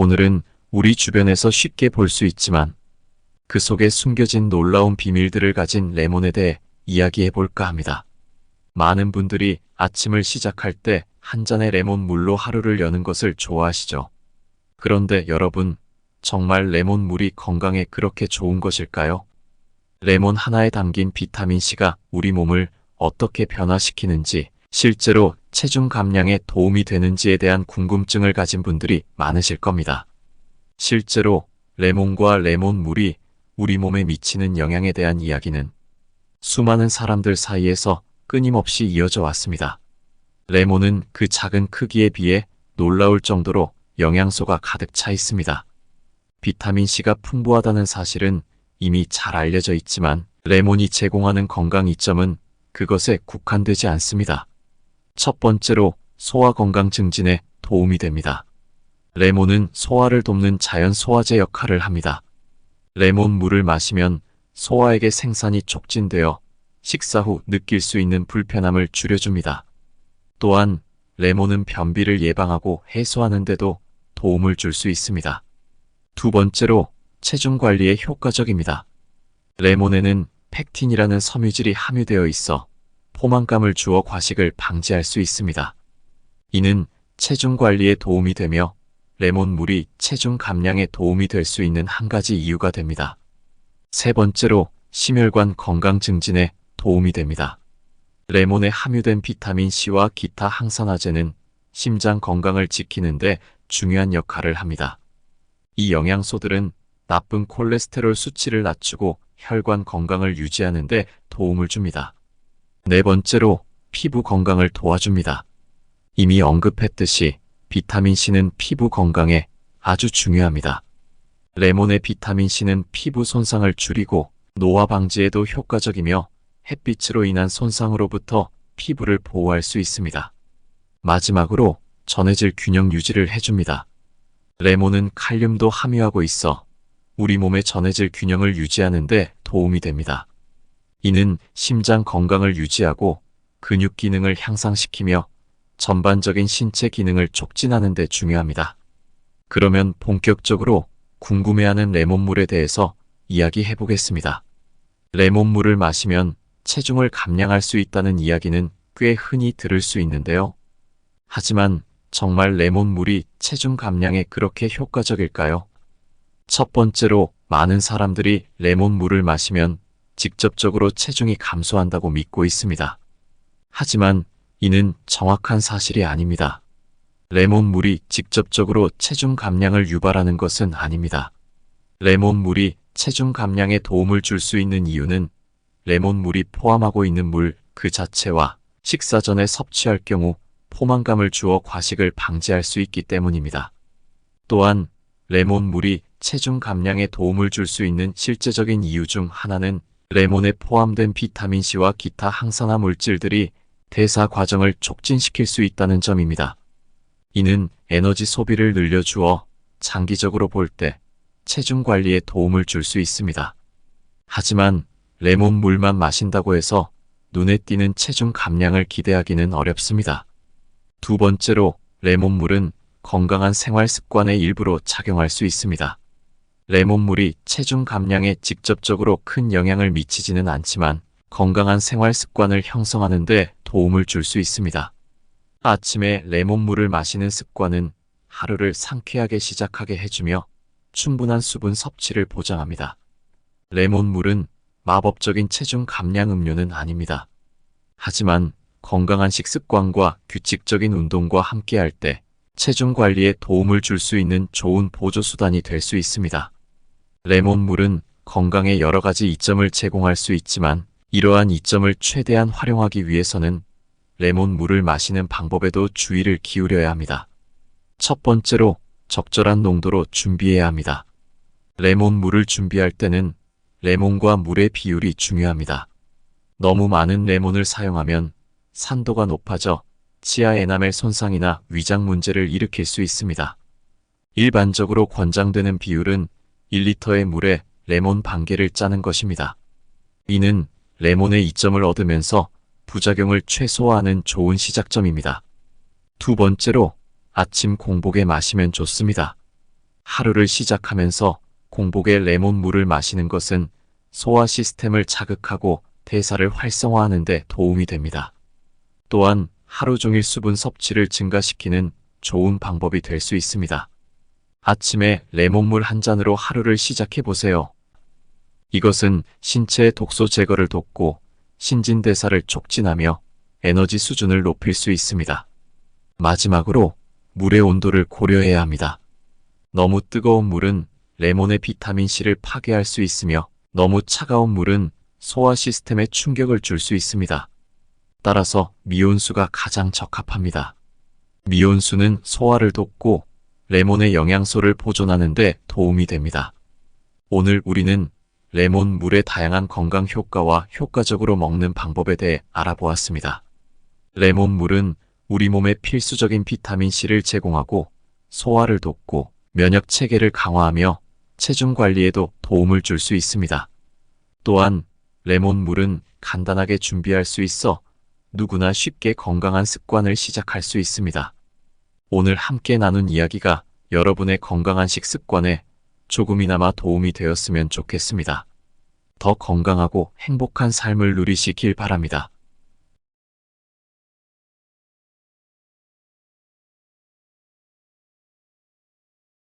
오늘은 우리 주변에서 쉽게 볼 수 있지만 그 속에 숨겨진 놀라운 비밀들을 가진 레몬에 대해 이야기해 볼까 합니다. 많은 분들이 아침을 시작할 때 한 잔의 레몬 물로 하루를 여는 것을 좋아하시죠. 그런데 여러분, 정말 레몬 물이 건강에 그렇게 좋은 것일까요? 레몬 하나에 담긴 비타민C가 우리 몸을 어떻게 변화시키는지, 실제로 체중 감량에 도움이 되는지에 대한 궁금증을 가진 분들이 많으실 겁니다. 실제로 레몬과 레몬물이 우리 몸에 미치는 영향에 대한 이야기는 수많은 사람들 사이에서 끊임없이 이어져 왔습니다. 레몬은 그 작은 크기에 비해 놀라울 정도로 영양소가 가득 차 있습니다. 비타민C가 풍부하다는 사실은 이미 잘 알려져 있지만 레몬이 제공하는 건강 이점은 그것에 국한되지 않습니다. 첫 번째로 소화 건강 증진에 도움이 됩니다. 레몬은 소화를 돕는 자연 소화제 역할을 합니다. 레몬 물을 마시면 소화액의 생산이 촉진되어 식사 후 느낄 수 있는 불편함을 줄여줍니다. 또한 레몬은 변비를 예방하고 해소하는 데도 도움을 줄 수 있습니다. 두 번째로 체중 관리에 효과적입니다. 레몬에는 펙틴이라는 섬유질이 함유되어 있어 포만감을 주어 과식을 방지할 수 있습니다. 이는 체중 관리에 도움이 되며 레몬물이 체중 감량에 도움이 될 수 있는 한 가지 이유가 됩니다. 세 번째로 심혈관 건강 증진에 도움이 됩니다. 레몬에 함유된 비타민C와 기타 항산화제는 심장 건강을 지키는 데 중요한 역할을 합니다. 이 영양소들은 나쁜 콜레스테롤 수치를 낮추고 혈관 건강을 유지하는 데 도움을 줍니다. 네 번째로 피부 건강을 도와줍니다. 이미 언급했듯이 비타민C는 피부 건강에 아주 중요합니다. 레몬의 비타민C는 피부 손상을 줄이고 노화 방지에도 효과적이며 햇빛으로 인한 손상으로부터 피부를 보호할 수 있습니다. 마지막으로 전해질 균형 유지를 해줍니다. 레몬은 칼륨도 함유하고 있어 우리 몸의 전해질 균형을 유지하는 데 도움이 됩니다. 이는 심장 건강을 유지하고 근육 기능을 향상시키며 전반적인 신체 기능을 촉진하는 데 중요합니다. 그러면 본격적으로 궁금해하는 레몬물에 대해서 이야기해 보겠습니다. 레몬물을 마시면 체중을 감량할 수 있다는 이야기는 꽤 흔히 들을 수 있는데요. 하지만 정말 레몬물이 체중 감량에 그렇게 효과적일까요? 첫 번째로 많은 사람들이 레몬물을 마시면 직접적으로 체중이 감소한다고 믿고 있습니다. 하지만 이는 정확한 사실이 아닙니다. 레몬물이 직접적으로 체중 감량을 유발하는 것은 아닙니다. 레몬물이 체중 감량에 도움을 줄 수 있는 이유는 레몬물이 포함하고 있는 물 그 자체와 식사 전에 섭취할 경우 포만감을 주어 과식을 방지할 수 있기 때문입니다. 또한 레몬물이 체중 감량에 도움을 줄 수 있는 실제적인 이유 중 하나는 레몬에 포함된 비타민C와 기타 항산화 물질들이 대사 과정을 촉진시킬 수 있다는 점입니다. 이는 에너지 소비를 늘려주어 장기적으로 볼 때 체중 관리에 도움을 줄 수 있습니다. 하지만 레몬물만 마신다고 해서 눈에 띄는 체중 감량을 기대하기는 어렵습니다. 두 번째로 레몬물은 건강한 생활 습관의 일부로 작용할 수 있습니다. 레몬물이 체중 감량에 직접적으로 큰 영향을 미치지는 않지만 건강한 생활 습관을 형성하는 데 도움을 줄 수 있습니다. 아침에 레몬물을 마시는 습관은 하루를 상쾌하게 시작하게 해주며 충분한 수분 섭취를 보장합니다. 레몬물은 마법적인 체중 감량 음료는 아닙니다. 하지만 건강한 식습관과 규칙적인 운동과 함께할 때 체중 관리에 도움을 줄 수 있는 좋은 보조수단이 될 수 있습니다. 레몬물은 건강에 여러 가지 이점을 제공할 수 있지만 이러한 이점을 최대한 활용하기 위해서는 레몬물을 마시는 방법에도 주의를 기울여야 합니다. 첫 번째로 적절한 농도로 준비해야 합니다. 레몬물을 준비할 때는 레몬과 물의 비율이 중요합니다. 너무 많은 레몬을 사용하면 산도가 높아져 치아 에나멜 손상이나 위장 문제를 일으킬 수 있습니다. 일반적으로 권장되는 비율은 1리터의 물에 레몬 반 개를 짜는 것입니다. 이는 레몬의 이점을 얻으면서 부작용을 최소화하는 좋은 시작점입니다. 두 번째로 아침 공복에 마시면 좋습니다. 하루를 시작하면서 공복에 레몬물을 마시는 것은 소화 시스템을 자극하고 대사를 활성화하는 데 도움이 됩니다. 또한 하루 종일 수분 섭취를 증가시키는 좋은 방법이 될 수 있습니다. 아침에 레몬물 한 잔으로 하루를 시작해 보세요. 이것은 신체의 독소 제거를 돕고 신진대사를 촉진하며 에너지 수준을 높일 수 있습니다. 마지막으로 물의 온도를 고려해야 합니다. 너무 뜨거운 물은 레몬의 비타민C를 파괴할 수 있으며 너무 차가운 물은 소화 시스템에 충격을 줄 수 있습니다. 따라서 미온수가 가장 적합합니다. 미온수는 소화를 돕고 레몬의 영양소를 보존하는 데 도움이 됩니다. 오늘 우리는 레몬 물의 다양한 건강 효과와 효과적으로 먹는 방법에 대해 알아보았습니다. 레몬 물은 우리 몸에 필수적인 비타민C를 제공하고 소화를 돕고 면역 체계를 강화하며 체중 관리에도 도움을 줄 수 있습니다. 또한 레몬 물은 간단하게 준비할 수 있어 누구나 쉽게 건강한 습관을 시작할 수 있습니다. 오늘 함께 나눈 이야기가 여러분의 건강한 식습관에 조금이나마 도움이 되었으면 좋겠습니다. 더 건강하고 행복한 삶을 누리시길 바랍니다.